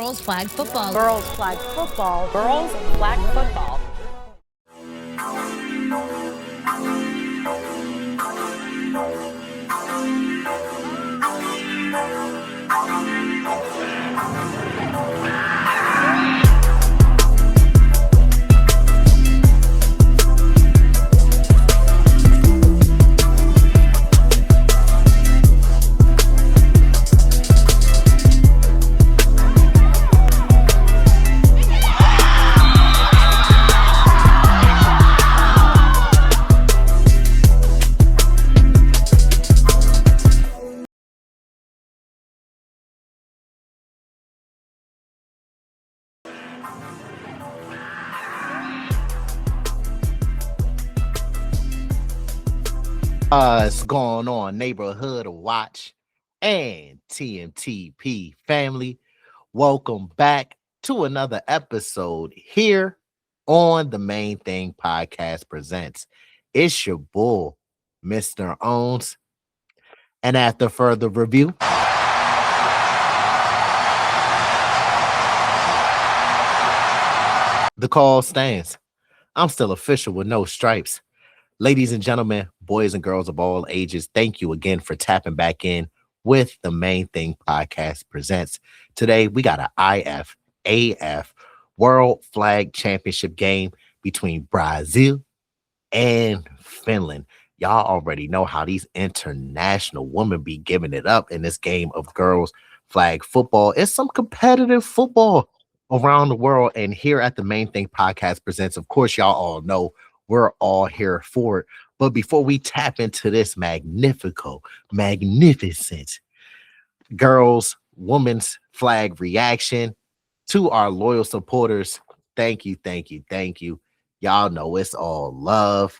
girls flag football. Girls flag football. Girls flag football. What's going on, Neighborhood Watch and TMTP family? Welcome back to another episode here on the Main Thing Podcast Presents. It's your boy, Mr. Owens. And after further review, the call stands. I'm still official with no stripes. Ladies and gentlemen, boys and girls of all ages, thank you again for tapping back in with the Main Thing Podcast Presents. Today, we got an IFAF World Flag Championship game between Brazil and Finland. Y'all already know how these international women be giving it up in this game of girls flag football. It's some competitive football around the world. And here at the Main Thing Podcast Presents, of course, y'all all know we're all here for it. But before we tap into this magnificent girls, women's flag reaction to our loyal supporters, thank you. Y'all know it's all love.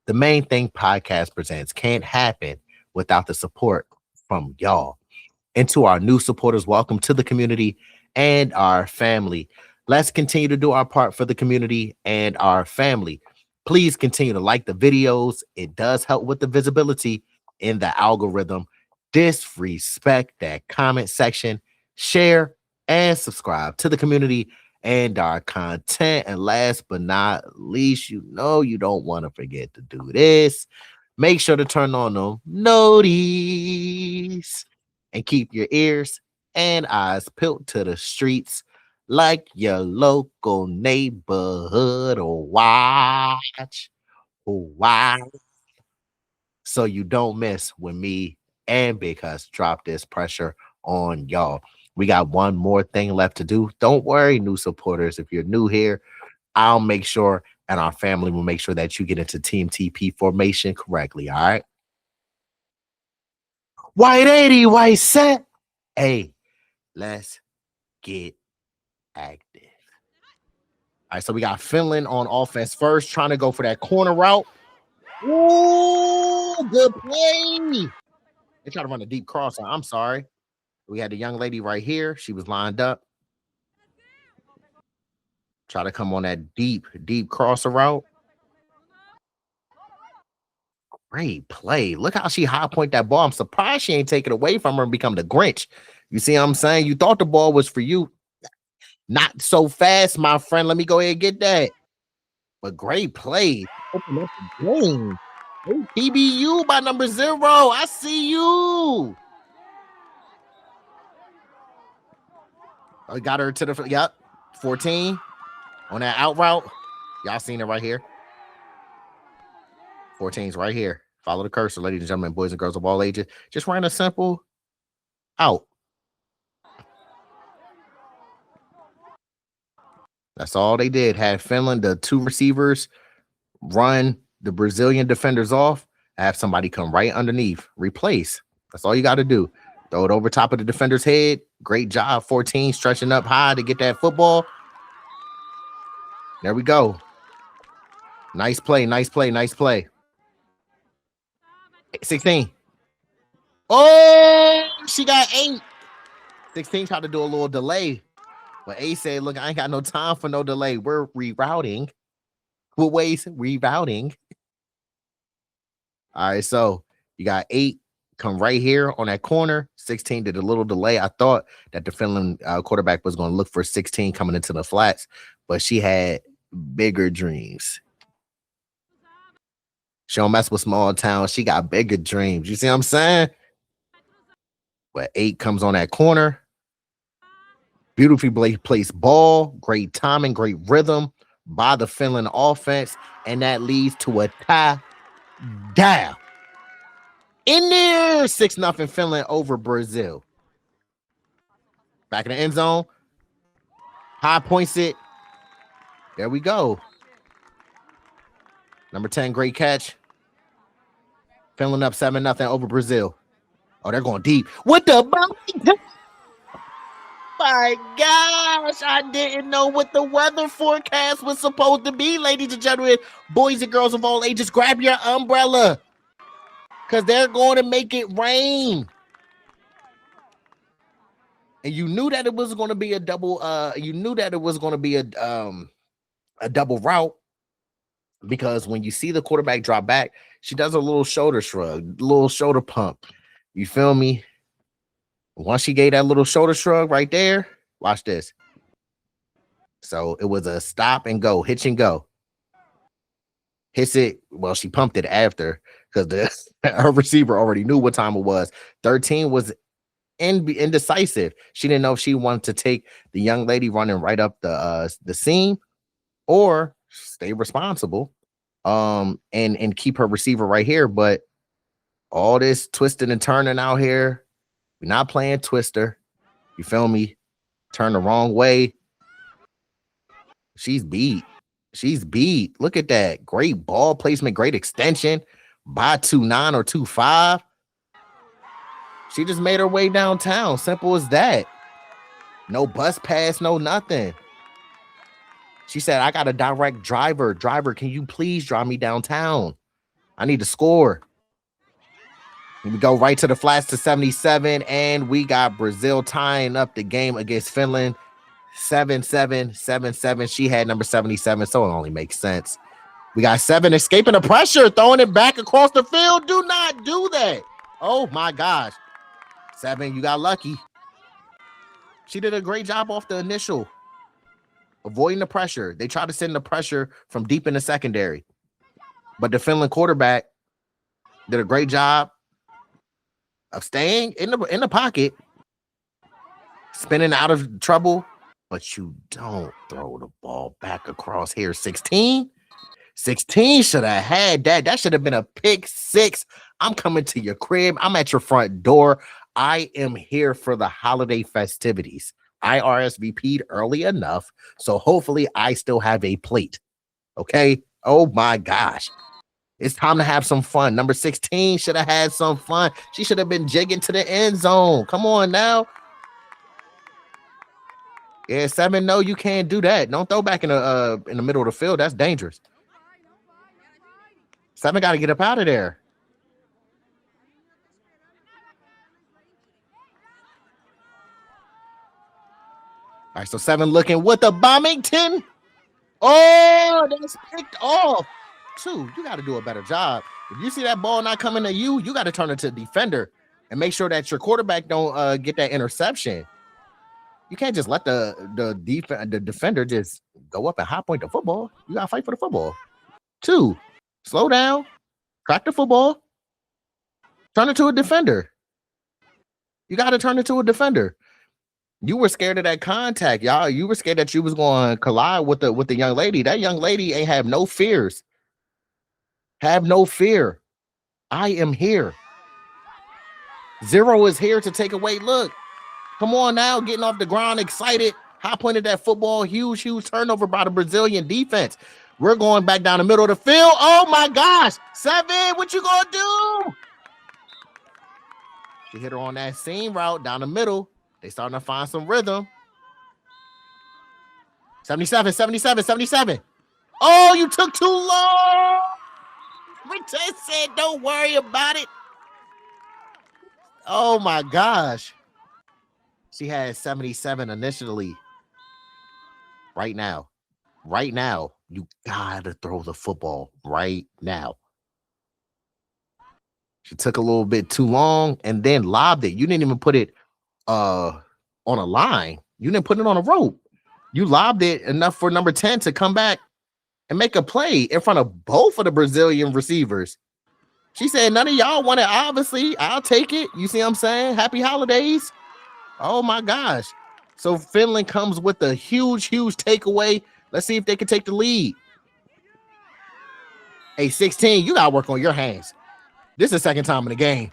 The Main Thing Podcast Presents can't happen without the support from y'all. And to our new supporters, welcome to the community and our family. Let's continue to do our part for the community and our family. Please continue to like the videos. It does help with the visibility in the algorithm. Disrespect that comment section, share, and subscribe to the community and our content. And last but not least, you know you don't want to forget to do this. Make sure to turn on them noties and keep your ears and eyes peeled to the streets like your local neighborhood watch, so you don't miss when me and Big Huss drop this pressure on y'all. We got one more thing left to do. Don't worry, new supporters. If you're new here, I'll make sure, and our family will make sure that you get into Team TP formation correctly, all right? White 80, white set. Hey, let's get active. All right, so we got Finland on offense first, trying to go for that corner route. Ooh, good play. They tried to run a deep cross. I'm sorry. We had the young lady right here. She was lined up. Try to come on that deep crosser route. Great play. Look how she high point that ball. I'm surprised she ain't take it away from her and become the Grinch. You see what I'm saying? You thought the ball was for you. Not so fast, my friend. Let me go ahead and get that. But great play. Open up the game. PBU by number 0. I see you. I got her to the, yep, 14 on that out route. Y'all seen it right here. 14's right here. Follow the cursor, ladies and gentlemen, boys and girls of all ages. Just ran a simple out. That's all they did. Had Finland, the two receivers, run the Brazilian defenders off, have somebody come right underneath, replace. That's all you got to do. Throw it over top of the defender's head. Great job, 14, stretching up high to get that football. There we go. Nice play. 16. Oh, she got 8. 16 tried to do a little delay. But A said, look, I ain't got no time for no delay. We're rerouting. What ways rerouting? All right, so you got 8 come right here on that corner. 16 did a little delay. I thought that the Finland quarterback was going to look for 16 coming into the flats, but she had bigger dreams. She don't mess with small towns. She got bigger dreams. You see what I'm saying? But 8 comes on that corner. Beautifully placed ball. Great timing, great rhythm by the Finland offense. And that leads to a tie. Down. In there. 6-0 Finland over Brazil. Back in the end zone. High points it. There we go. Number 10, great catch. Finland up 7-0 over Brazil. Oh, they're going deep. What the my gosh, I didn't know what the weather forecast was supposed to be, ladies and gentlemen. Boys and girls of all ages, grab your umbrella because they're going to make it rain. And you knew that it was going to be a double. You knew that it was going to be a double route because when you see the quarterback drop back, she does a little shoulder shrug, little shoulder pump. You feel me? Once she gave that little shoulder shrug right there, watch this. So it was a stop and go, hitch and go. Hits it. Well, she pumped it after because her receiver already knew what time it was. 13 was indecisive. She didn't know if she wanted to take the young lady running right up the seam or stay responsible and keep her receiver right here. But all this twisting and turning out here, we're not playing Twister. You feel me? Turn the wrong way. She's beat. She's beat. Look at that. Great ball placement, great extension. By 2.9 or 2.5. She just made her way downtown. Simple as that. No bus pass, no nothing. She said, I got a direct driver. Driver, can you please drive me downtown? I need to score. We go right to the flats to 77, and we got Brazil tying up the game against Finland. 7-7, 7-7. She had number 77, so it only makes sense. We got 7 escaping the pressure, throwing it back across the field. Do not do that. Oh, my gosh. 7, you got lucky. She did a great job off the initial, avoiding the pressure. They tried to send the pressure from deep in the secondary, but the Finland quarterback did a great job of staying in the pocket, spinning out of trouble, but you don't throw the ball back across here. 16 should have had that. That should have been a pick 6. I'm coming to your crib. I'm at your front door. I am here for the holiday festivities. I RSVP'd early enough, so hopefully I still have a plate. Okay? Oh my gosh. It's time to have some fun. Number 16 should have had some fun. She should have been jigging to the end zone. Come on now. Yeah, 7, no, you can't do that. Don't throw back in the middle of the field. That's dangerous. 7 got to get up out of there. All right, so 7 looking with the Bombington. Oh, that's picked off. 2, you got to do a better job. If you see that ball not coming to you, you got to turn it to the defender and make sure that your quarterback don't get that interception. You can't just let the defender just go up and high point the football. You got to fight for the football. 2, slow down, crack the football, turn it to a defender. You got to turn it to a defender. You were scared of that contact, y'all. You were scared that you was going to collide with the young lady. That young lady ain't have no fears. Have no fear. I am here. 0 is here to take away. Look, come on now, getting off the ground, excited. High pointed that football. Huge turnover by the Brazilian defense. We're going back down the middle of the field. Oh my gosh. 7, what you gonna do? She hit her on that seam route down the middle. They starting to find some rhythm. 77. Oh, you took too long. Rita said, don't worry about it. Oh my gosh. She had 77 initially. Right now, you gotta throw the football right now. She took a little bit too long and then lobbed it. You didn't even put it on a line. You didn't put it on a rope. You lobbed it enough for number 10 to come back and make a play in front of both of the Brazilian receivers. She said, none of y'all want it, obviously. I'll take it. You see what I'm saying? Happy holidays. Oh, my gosh. So Finland comes with a huge takeaway. Let's see if they can take the lead. Hey, 16, you got to work on your hands. This is the second time in the game.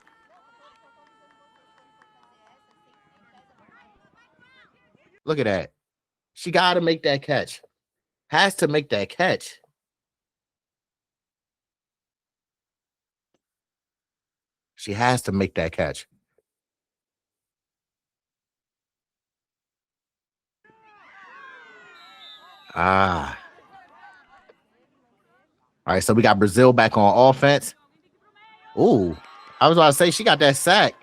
Look at that. She got to make that catch. Has to make that catch. She has to make that catch. All right, so we got Brazil back on offense. Ooh, I was about to say she got that sack.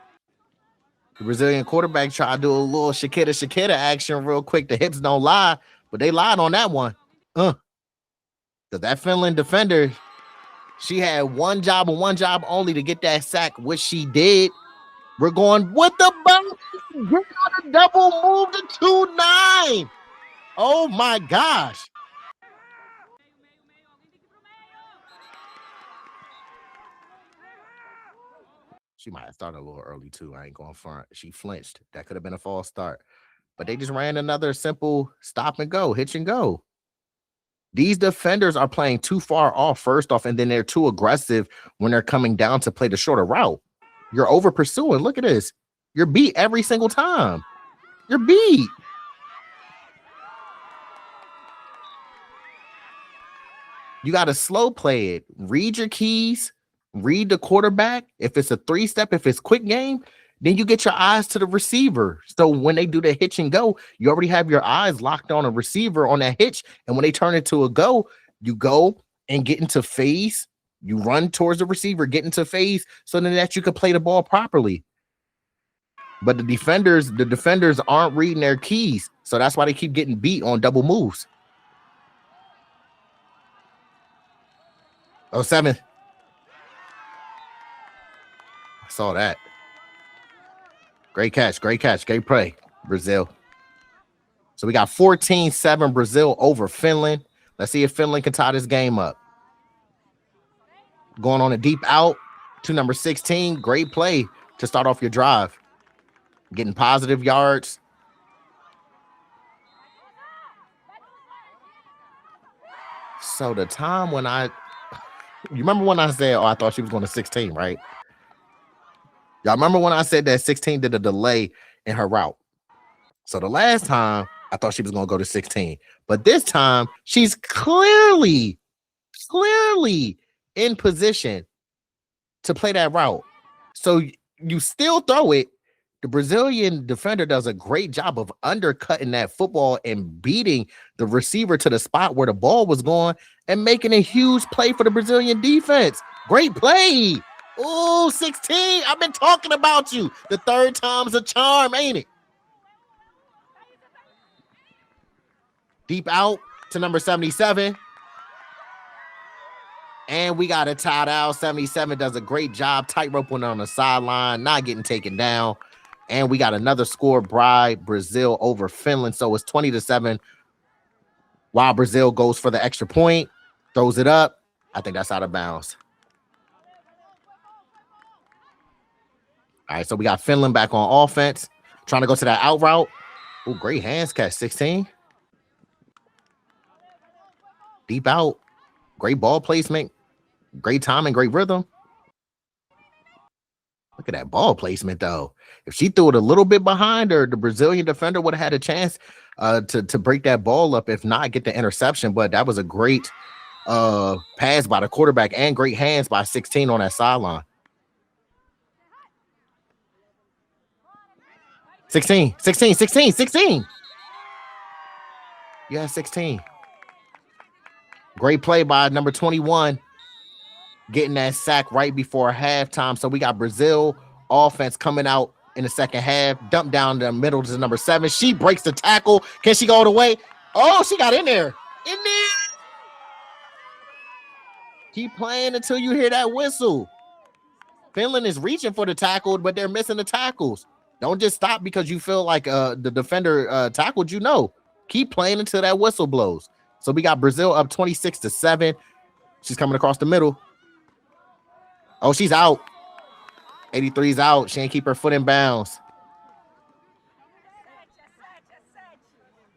The Brazilian quarterback tried to do a little Shakira action real quick. The hips don't lie, but they lied on that one. That Finland defender, she had one job and one job only to get that sack, which she did. We're going with the bounce. Get on a double move to 2-9. Oh my gosh. She might have started a little early too. I ain't going front. She flinched. That could have been a false start. But they just ran another simple stop and go, hitch and go. These defenders are playing too far off first off, and then they're too aggressive when they're coming down to play the shorter route. You're over pursuing. Look at this. You're beat every single time. You're beat. You got to slow play it. Read your keys. Read the quarterback. If it's a 3-step, if it's quick game, then you get your eyes to the receiver. So when they do the hitch and go, you already have your eyes locked on a receiver on that hitch. And when they turn it to a go, you go and get into phase. You run towards the receiver, get into phase, so then that you can play the ball properly. But the defenders aren't reading their keys. So that's why they keep getting beat on double moves. 07. I saw that. Great catch, great play, Brazil. So we got 14-7 Brazil over Finland. Let's see if Finland can tie this game up. Going on a deep out to number 16. Great play to start off your drive. Getting positive yards. So the time when you remember when I said, I thought she was going to 16, right? Y'all remember when I said that 16 did a delay in her route? So the last time I thought she was going to go to 16, but this time she's clearly in position to play that route. So you still throw it. The Brazilian defender does a great job of undercutting that football and beating the receiver to the spot where the ball was going and making a huge play for the Brazilian defense. Great play. Ooh, 16. I've been talking about you. The third time's a charm, ain't it? Deep out to number 77. And we got a tight out. 77 does a great job. Tightrope on the sideline, not getting taken down. And we got another score by Brazil over Finland. So it's 20-7 while Brazil goes for the extra point, throws it up. I think that's out of bounds. All right, so we got Finland back on offense, trying to go to that out route. Oh, great hands catch, 16. Deep out. Great ball placement. Great timing, great rhythm. Look at that ball placement, though. If she threw it a little bit behind her, the Brazilian defender would have had a chance to break that ball up, if not get the interception. But that was a great pass by the quarterback and great hands by 16 on that sideline. 16. Yeah, 16. Great play by number 21. Getting that sack right before halftime. So we got Brazil offense coming out in the second half. Dump down the middle to number 7. She breaks the tackle. Can she go all the way? Oh, she got in there. Keep playing until you hear that whistle. Finland is reaching for the tackle, but they're missing the tackles. Don't just stop because you feel like the defender tackled you. No, keep playing until that whistle blows. So we got Brazil up 26-7. She's coming across the middle. Oh, she's out. 83's out. She ain't keep her foot in bounds.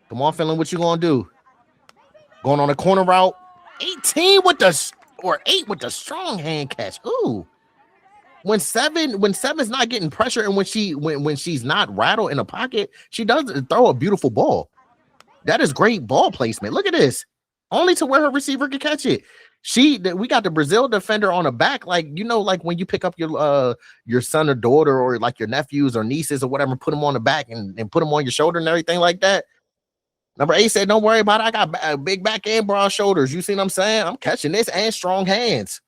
Come on, Finland, what you gonna do? Going on a corner route. 18 with the or 8 with the strong hand catch. Ooh. When seven's not getting pressure and when she's not rattled in the pocket, she does throw a beautiful ball. That is great ball placement. Look at this. Only to where her receiver can catch it. We got the Brazil defender on the back, like like when you pick up your son or daughter or like your nephews or nieces or whatever, put them on the back and put them on your shoulder and everything like that. Number 8 said, "Don't worry about it. I got big back and broad shoulders." You see what I'm saying? I'm catching this and strong hands.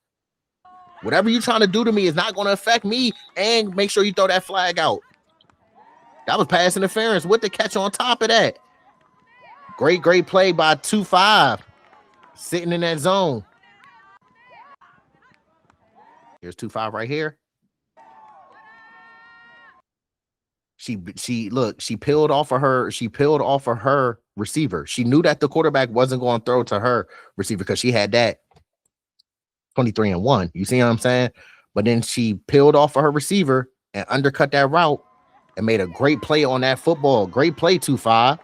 Whatever you're trying to do to me is not going to affect me. And make sure you throw that flag out. That was pass interference with the catch on top of that. Great play by 2-5. Sitting in that zone. Here's 2-5 right here. She peeled off of her receiver. She knew that the quarterback wasn't going to throw to her receiver because she had that 23-1. You see what I'm saying? But then she peeled off of her receiver and undercut that route and made a great play on that football. Great play, 2-5.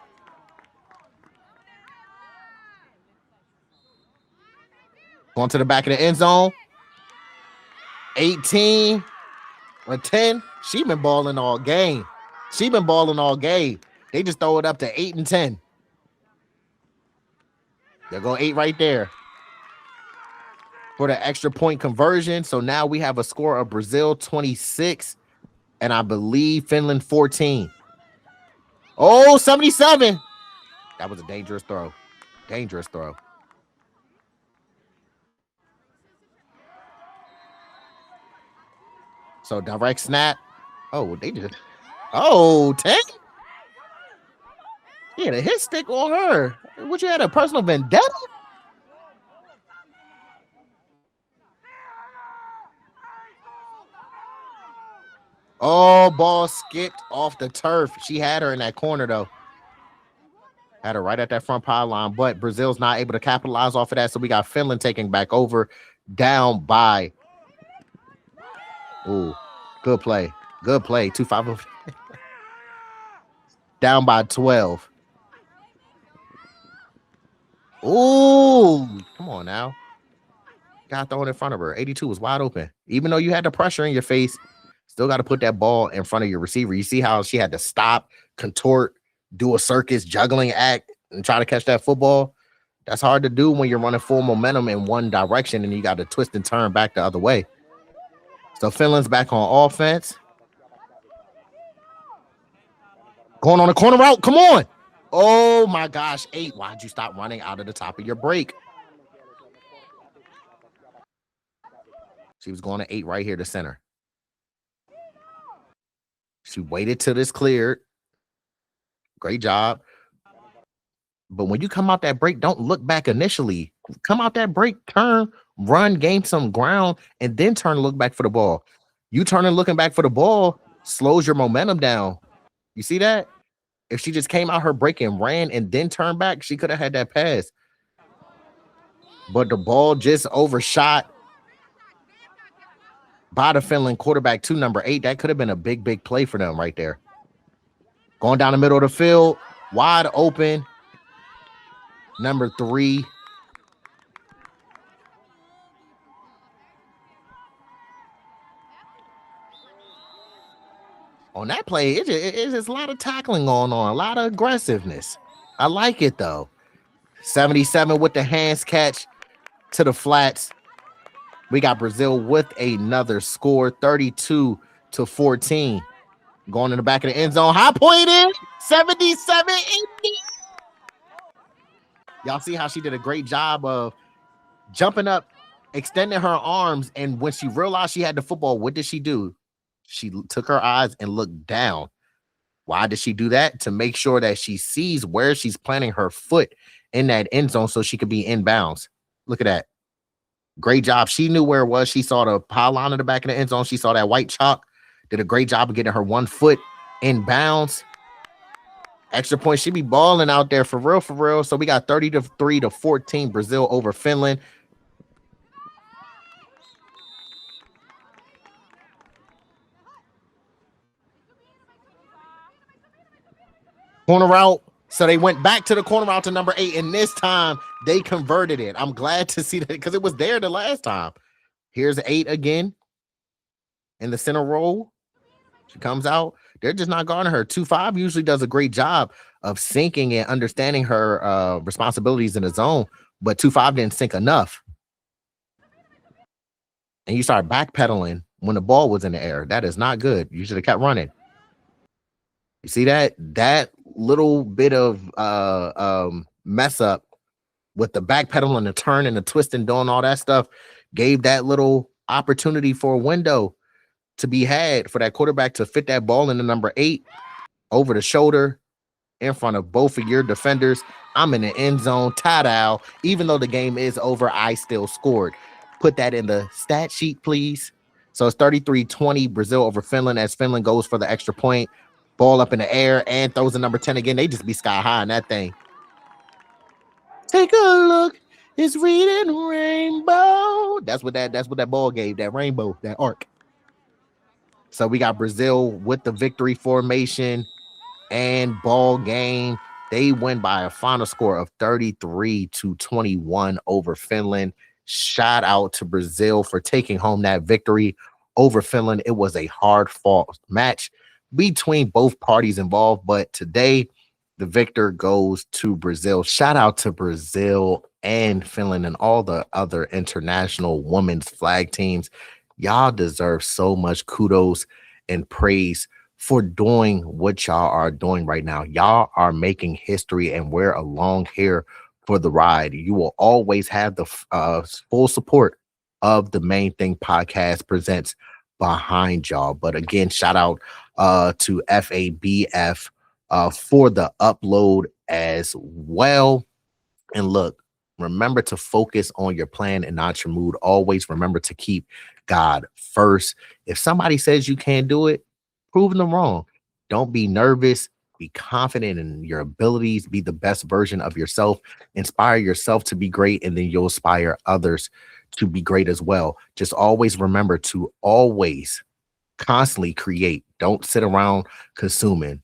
Going to the back of the end zone. 18 or 10. She been balling all game. They just throw it up to 8 and 10. They'll go 8 right there for the extra point conversion. So now we have a score of Brazil 26 and I believe Finland 14. Oh, 77. That was a dangerous throw. So direct snap. Oh, they did. Oh, 10. Yeah, the hit stick on her. What, you had a personal vendetta? Oh, ball skipped off the turf. She had her in that corner, though. Had her right at that front pylon, but Brazil's not able to capitalize off of that, so we got Finland taking back over, down by. Ooh, good play. 2-5. Down by 12. Ooh, come on now. Got thrown in front of her. 82 was wide open. Even though you had the pressure in your face, still got to put that ball in front of your receiver. You see how she had to stop, contort, do a circus juggling act, and try to catch that football? That's hard to do when you're running full momentum in one direction and you got to twist and turn back the other way. So Finland's back on offense. Going on a corner route. Come on. Oh, my gosh. 8. Why'd you stop running out of the top of your break? She was going to 8 right here to center. She waited till this cleared. Great job. But when you come out that break, don't look back initially. Come out that break, turn, run, gain some ground, and then turn and look back for the ball. You turning looking back for the ball slows your momentum down. You see that? If she just came out her break and ran and then turned back, she could have had that pass. But the ball just overshot by the Finland quarterback to number 8. That could have been a big play for them right there. Going down the middle of the field, wide open. Number 3. On that play, it's just a lot of tackling going on, a lot of aggressiveness. I like it, though. 77 with the hands catch to the flats. We got Brazil with another score, 32-14. Going in the back of the end zone. High point in, 77. Y'all see how she did a great job of jumping up, extending her arms, and when she realized she had the football, what did she do? She took her eyes and looked down. Why did she do that? To make sure that she sees where she's planting her foot in that end zone so she could be inbounds. Look at that. Great job. She knew where it was. She saw the pylon in the back of the end zone. She saw that white chalk. Did a great job of getting her 1 foot in bounds. Extra point. She be balling out there for real, for real. So we got 33-14 Brazil over Finland. Corner route. So they went back to the corner route to number 8, and this time they converted it. I'm glad to see that because it was there the last time. Here's 8 again in the center row. She comes out. They're just not guarding her. 2-5 usually does a great job of syncing and understanding her responsibilities in the zone, but 2-5 didn't sync enough. And you start backpedaling when the ball was in the air. That is not good. You should have kept running. You see that? That little bit of mess up with the backpedal and the turn and the twist and doing all that stuff gave that little opportunity for a window to be had for that quarterback to fit that ball in the number 8 over the shoulder in front of both of your defenders. I'm in the end zone, tie-down. Even though the game is over, I still scored. Put that in the stat sheet, please. So it's 33-20 Brazil over Finland as Finland goes for the extra point. Ball up in the air and throws the number 10 again. They just be sky high in that thing. Take a look. It's reading rainbow. That's what that ball gave, that rainbow, that arc. So we got Brazil with the victory formation and ball game. They win by a final score of 33-21 over Finland. Shout out to Brazil for taking home that victory over Finland. It was a hard-fought match between both parties involved, but today the victor goes to Brazil. Shout out to Brazil and Finland and all the other international women's flag teams. Y'all deserve so much kudos and praise for doing what y'all are doing right now. Y'all are making history, and we're along here for the ride. You will always have the full support of the Main Thing Podcast Presents behind y'all. But again, shout out to FABF for the upload as well. And look, remember to focus on your plan and not your mood. Always remember to keep God first. If somebody says you can't do it, prove them wrong. Don't be nervous. Be confident in your abilities. Be the best version of yourself. Inspire yourself to be great, and then you'll inspire others to be great as well. Just always remember to always constantly create. Don't sit around consuming.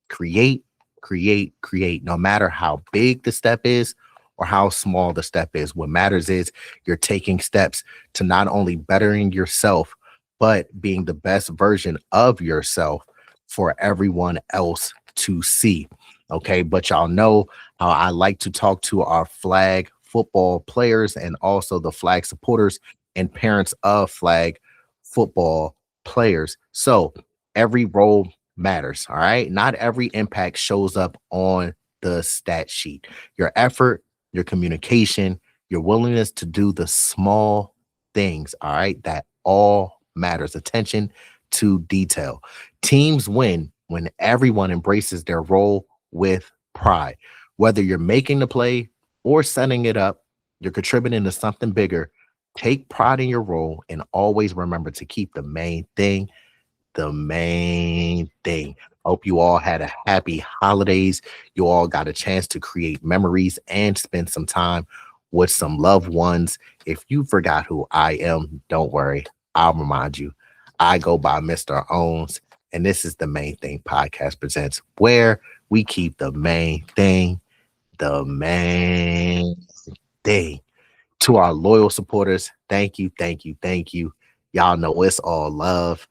Create, create, create. No matter how big the step is or how small the step is, what matters is you're taking steps to not only bettering yourself, but being the best version of yourself for everyone else to see. Okay, but y'all know how I like to talk to our flag football players and also the flag supporters and parents of flag football players. So every role matters. All right, not every impact shows up on the stat sheet. Your effort, your communication, your willingness to do the small things, all right, that all matters. Attention to detail. Teams win when everyone embraces their role with pride. Whether you're making the play or setting it up, you're contributing to something bigger. Take pride in your role and always remember to keep the main thing the main thing. Hope you all had a happy holidays. You all got a chance to create memories and spend some time with some loved ones. If you forgot who I am, don't worry. I'll remind you. I go by Mr. Owens, and this is the Main Thing Podcast Presents, where we keep the main thing the main thing. To our loyal supporters, thank you, thank you, thank you. Y'all know it's all love.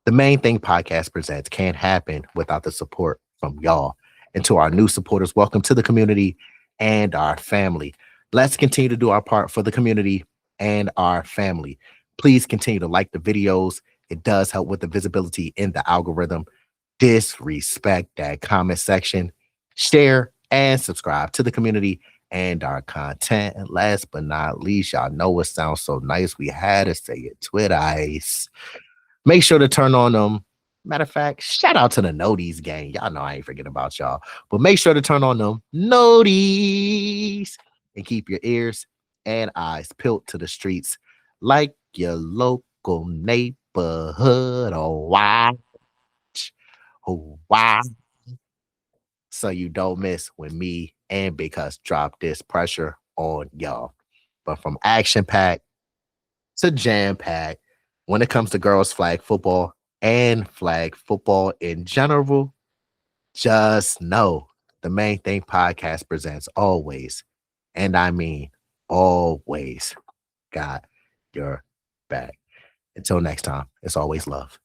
The Main Thing Podcast Presents can't happen without the support from y'all. And to our new supporters, welcome to the community and our family. Let's continue to do our part for the community and our family. Please continue to like the videos. It does help with the visibility in the algorithm. Disrespect that comment section. Share and subscribe to the community and our content. And last but not least, y'all know it sounds so nice. We had to say it twice. Make sure to turn on them. Matter of fact, shout out to the Noties gang. Y'all know I ain't forgetting about y'all. But make sure to turn on them Noties and keep your ears and eyes peeled to the streets like your local neighborhood or watch. Oh, wow. So you don't miss when me and Big Hus drop this pressure on y'all. But from action pack to jam pack, when it comes to girls' flag football and flag football in general, just know the Main Thing Podcast presents always, and I mean always, got your back. Until next time, it's always love.